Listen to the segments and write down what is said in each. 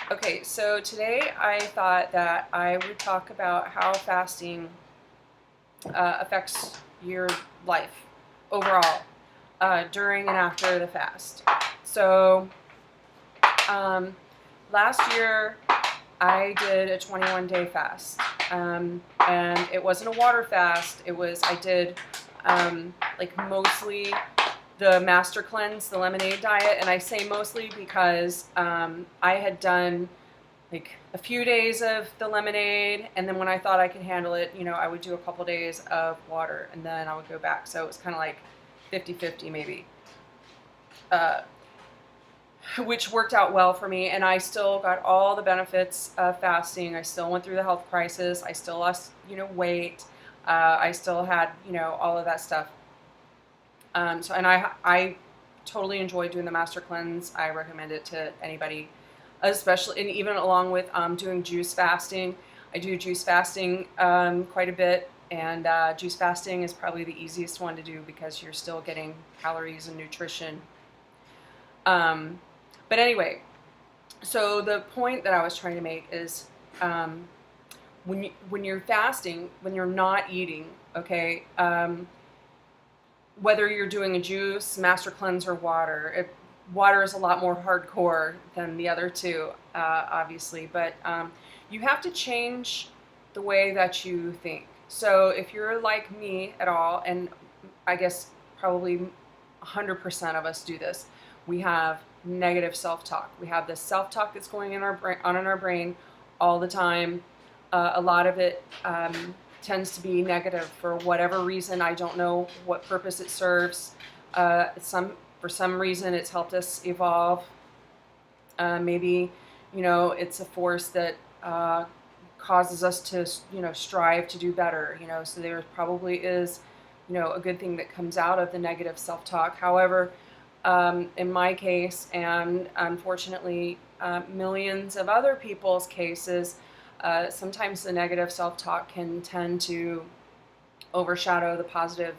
Okay, so today I thought that I would talk about how fasting affects your life overall during and after the fast. So um, last year I did a 21-day fast, and it wasn't a water fast. I did like mostly the master cleanse, the lemonade diet, and I say mostly because I had done like a few days of the lemonade, and then when I thought I could handle it, I would do a couple days of water, and then I would go back. So it was kind of like 50-50 maybe, uh, which worked out well for me, and I still got all the benefits of fasting. I still went through the health crisis. I still lost, weight. I still had, all of that stuff. And I totally enjoyed doing the master cleanse. I recommend it to anybody, especially, and even along with doing juice fasting. I do juice fasting quite a bit, and juice fasting is probably the easiest one to do because you're still getting calories and nutrition. But anyway, so the point that I was trying to make is when you're fasting, when you're not eating, okay, whether you're doing a juice, master cleanse, or water, water is a lot more hardcore than the other two, obviously, but you have to change the way that you think. So if you're like me at all, and I guess probably 100% of us do this, we have negative self-talk. We have this self-talk that's going in our brain all the time. A lot of it tends to be negative for whatever reason. I don't know what purpose it serves. For some reason, it's helped us evolve. Maybe, it's a force that causes us to, strive to do better. So there probably is, a good thing that comes out of the negative self-talk. However, in my case, and unfortunately, millions of other people's cases, sometimes the negative self-talk can tend to overshadow the positive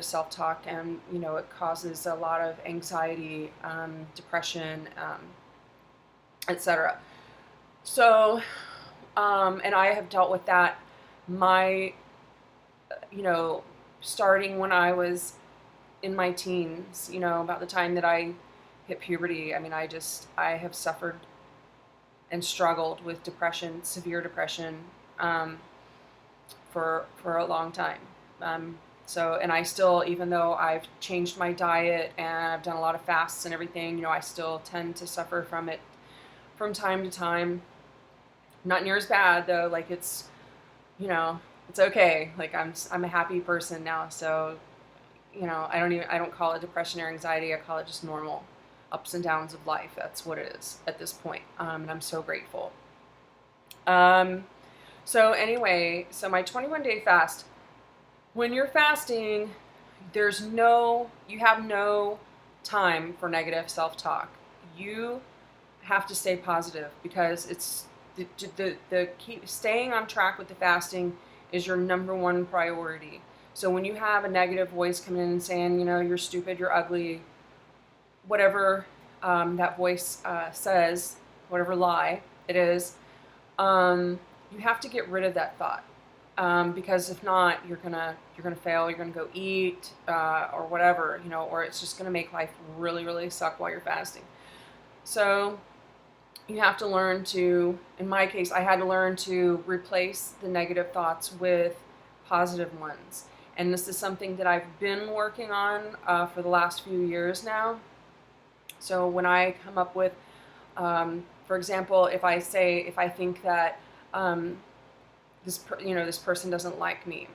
self-talk, and it causes a lot of anxiety, depression, etc. So, and I have dealt with that. Starting when I was in my teens, about the time that I hit puberty. I mean, I have suffered and struggled with depression, severe depression, for a long time. And I still, even though I've changed my diet and I've done a lot of fasts and everything, I still tend to suffer from it from time to time. Not near as bad though. Like it's okay. Like I'm a happy person now, so I don't call it depression or anxiety. I call it just normal ups and downs of life. That's what it is at this point. And I'm so grateful. So anyway, so my 21-day fast, when you're fasting, you have no time for negative self-talk. You have to stay positive because it's the keep staying on track with the fasting is your number one priority. So when you have a negative voice coming in and saying, you're stupid, you're ugly, whatever that voice says, whatever lie it is, you have to get rid of that thought, because if not, you're gonna fail. You're gonna go eat or whatever, or it's just gonna make life really, really suck while you're fasting. So you have to learn to, in my case, I had to learn to replace the negative thoughts with positive ones. And this is something that I've been working on for the last few years now. So when I come up with, for example, if I think that this person doesn't like me,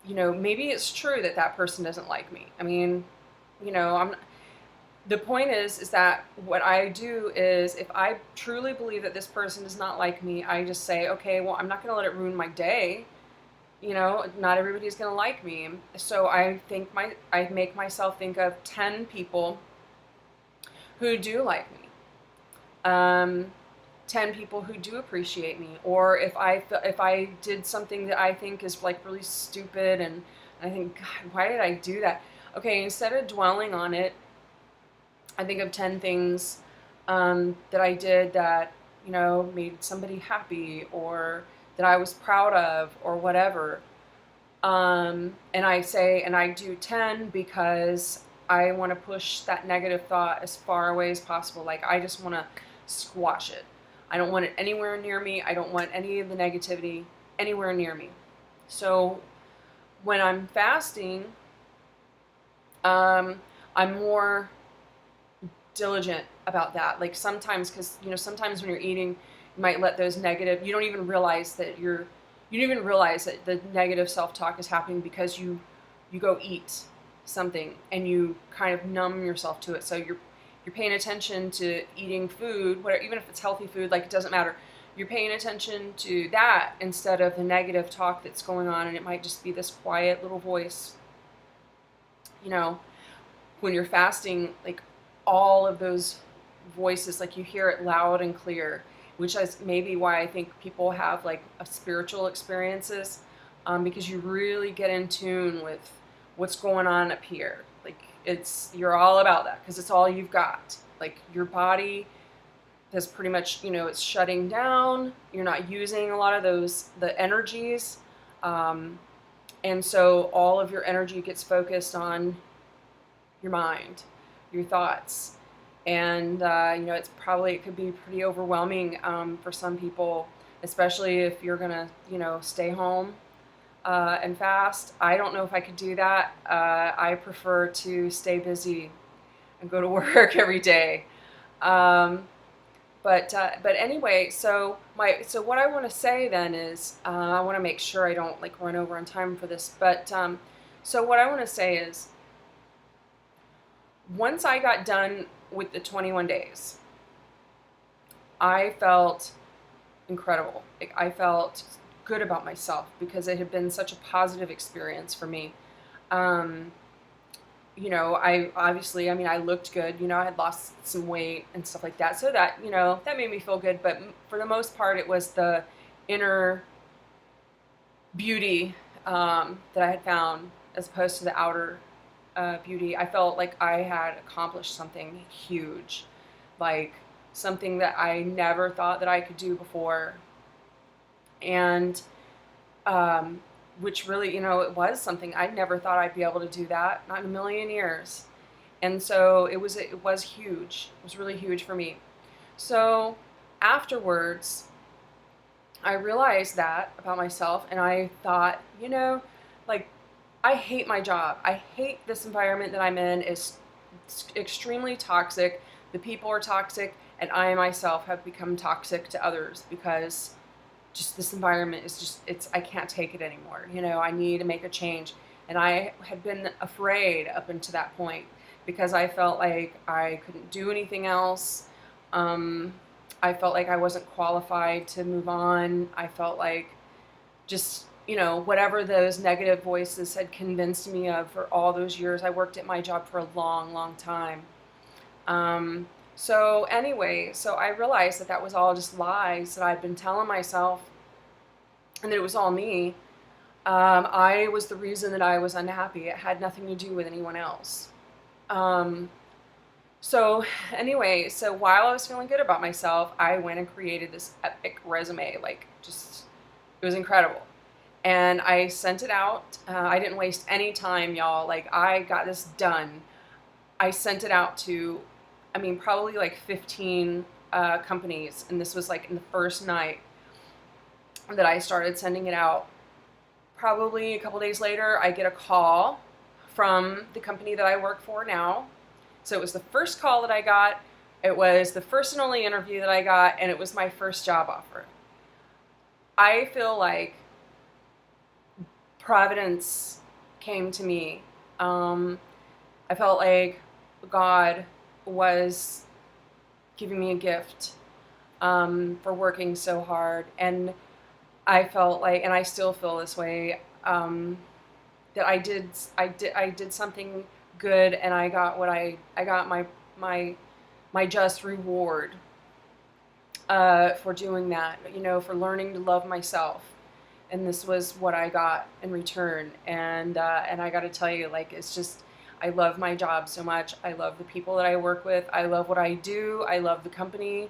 maybe it's true that person doesn't like me. I mean, the point is that what I do is, if I truly believe that this person does not like me, I just say, okay, well, I'm not going to let it ruin my day. Not everybody's going to like me. So I make myself think of 10 people who do like me. 10 people who do appreciate me. Or if I did something that I think is like really stupid and I think, God, why did I do that? Okay, instead of dwelling on it, I think of 10 things that I did that, made somebody happy or that I was proud of or whatever. And I do 10 because I want to push that negative thought as far away as possible. Like, I just want to squash it. I don't want it anywhere near me. I don't want any of the negativity anywhere near me. So when I'm fasting, I'm more diligent about that. Like, sometimes, because sometimes when you're eating, you might let those negative. You don't even realize that the negative self-talk is happening because you go eat something and you kind of numb yourself to it. So you're paying attention to eating food, whatever, even if it's healthy food, like, it doesn't matter. You're paying attention to that instead of the negative talk that's going on, and it might just be this quiet little voice. When you're fasting, like, all of those voices, like, you hear it loud and clear, which is maybe why I think people have, like, a spiritual experiences, because you really get in tune with what's going on up here. Like, you're all about that because it's all you've got. Like, your body has pretty much, it's shutting down. You're not using a lot of the energies. And so all of your energy gets focused on your mind, your thoughts. And, it could be pretty overwhelming for some people, especially if you're going to, stay home and fast. I don't know if I could do that. I prefer to stay busy and go to work every day. But anyway, so what I want to say then is, I want to make sure I don't, like, run over on time for this. But so what I want to say is, once I got done with the 21 days, I felt incredible. Like, I felt good about myself because it had been such a positive experience for me. I obviously, I looked good. I had lost some weight and stuff like that. So that, that made me feel good. But for the most part, it was the inner beauty that I had found as opposed to the outer beauty. I felt like I had accomplished something huge, like something that I never thought that I could do before. And which really, it was something I never thought I'd be able to do that, not in a million years. And so it was huge. It was really huge for me. So afterwards, I realized that about myself, and I thought, like, I hate my job. I hate this environment that I'm in. It's extremely toxic. The people are toxic, and I myself have become toxic to others because just this environment is I can't take it anymore. I need to make a change. And I had been afraid up until that point because I felt like I couldn't do anything else. I felt like I wasn't qualified to move on. I felt like just, whatever those negative voices had convinced me of for all those years. I worked at my job for a long, long time. So anyway, so I realized that was all just lies that I'd been telling myself, and that it was all me. I was the reason that I was unhappy. It had nothing to do with anyone else. So anyway, so while I was feeling good about myself, I went and created this epic resume. Like, it was incredible. And I sent it out. I didn't waste any time, y'all. Like, I got this done. I sent it out to, probably like 15 companies. And this was like in the first night that I started sending it out. Probably a couple days later, I get a call from the company that I work for now. So it was the first call that I got. It was the first and only interview that I got. And it was my first job offer. I feel like Providence came to me. I felt like God was giving me a gift for working so hard, and I felt like, and I still feel this way, that I did something good, and I got my just reward for doing that. For learning to love myself. And this was what I got in return. And I got to tell you, like, it's just, I love my job so much. I love the people that I work with. I love what I do. I love the company.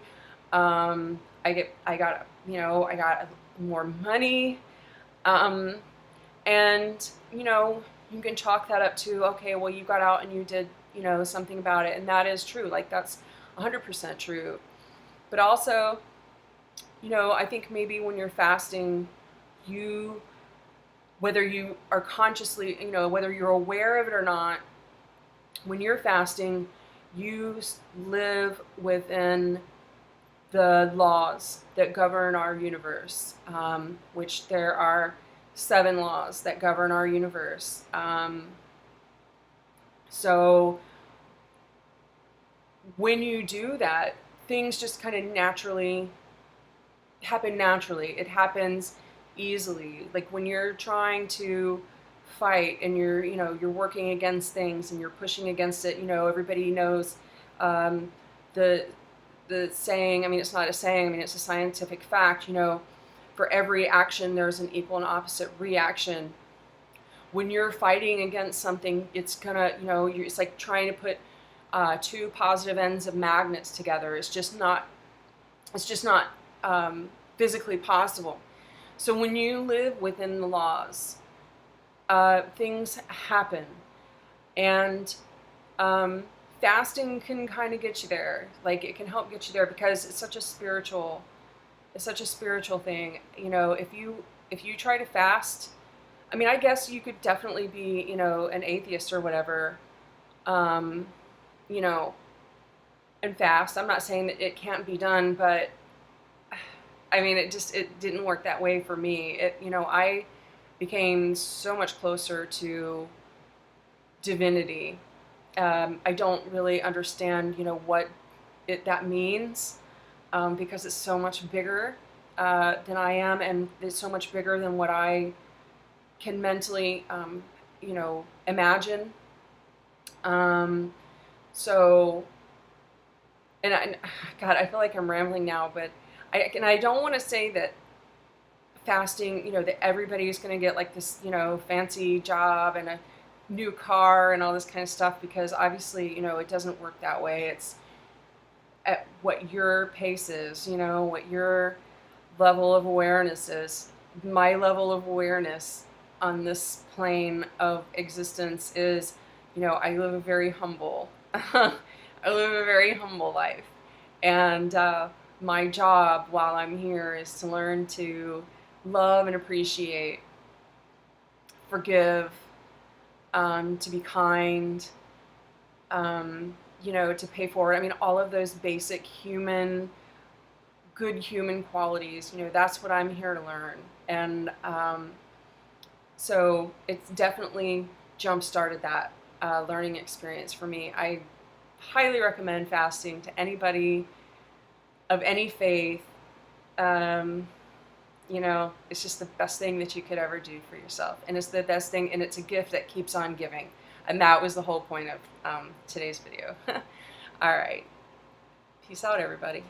I got, I got more money. Um, and, you can chalk that up to, okay, well, you got out and you did, something about it. And that is true. Like, that's 100% true. But also, I think maybe when you're fasting, whether you are consciously, whether you're aware of it or not, when you're fasting, you live within the laws that govern our universe, which there are 7 laws that govern our universe. So when you do that, things just kind of happen naturally. It happens easily. Like when you're trying to fight and you're working against things and you're pushing against it, everybody knows the saying. I mean, it's not a saying. I mean, it's a scientific fact. For every action, there's an equal and opposite reaction. When you're fighting against something, it's gonna, it's like trying to put 2 positive ends of magnets together. It's just not physically possible. So when you live within the laws, things happen, and fasting can kind of get you there. Like, it can help get you there because it's such a spiritual thing. If you try to fast, I mean, I guess you could definitely be, an atheist or whatever, and fast. I'm not saying that it can't be done, but I mean, it didn't work that way for me. I became so much closer to divinity. I don't really understand, what that means, because it's so much bigger than I am, and it's so much bigger than what I can mentally, imagine. So, God, I feel like I'm rambling now, but I don't want to say that fasting, that everybody is going to get like this, fancy job and a new car and all this kind of stuff, because obviously, it doesn't work that way. It's at what your pace is, what your level of awareness is. My level of awareness on this plane of existence is, I live a very humble, I live a very humble life. And my job while I'm here is to learn to love and appreciate, forgive, to be kind, to pay forward. I mean, all of those basic good human qualities, that's what I'm here to learn. And so it's definitely jump-started that learning experience for me. I highly recommend fasting to anybody of any faith. It's just the best thing that you could ever do for yourself. And it's the best thing, and it's a gift that keeps on giving. And that was the whole point of today's video. All right. Peace out, everybody.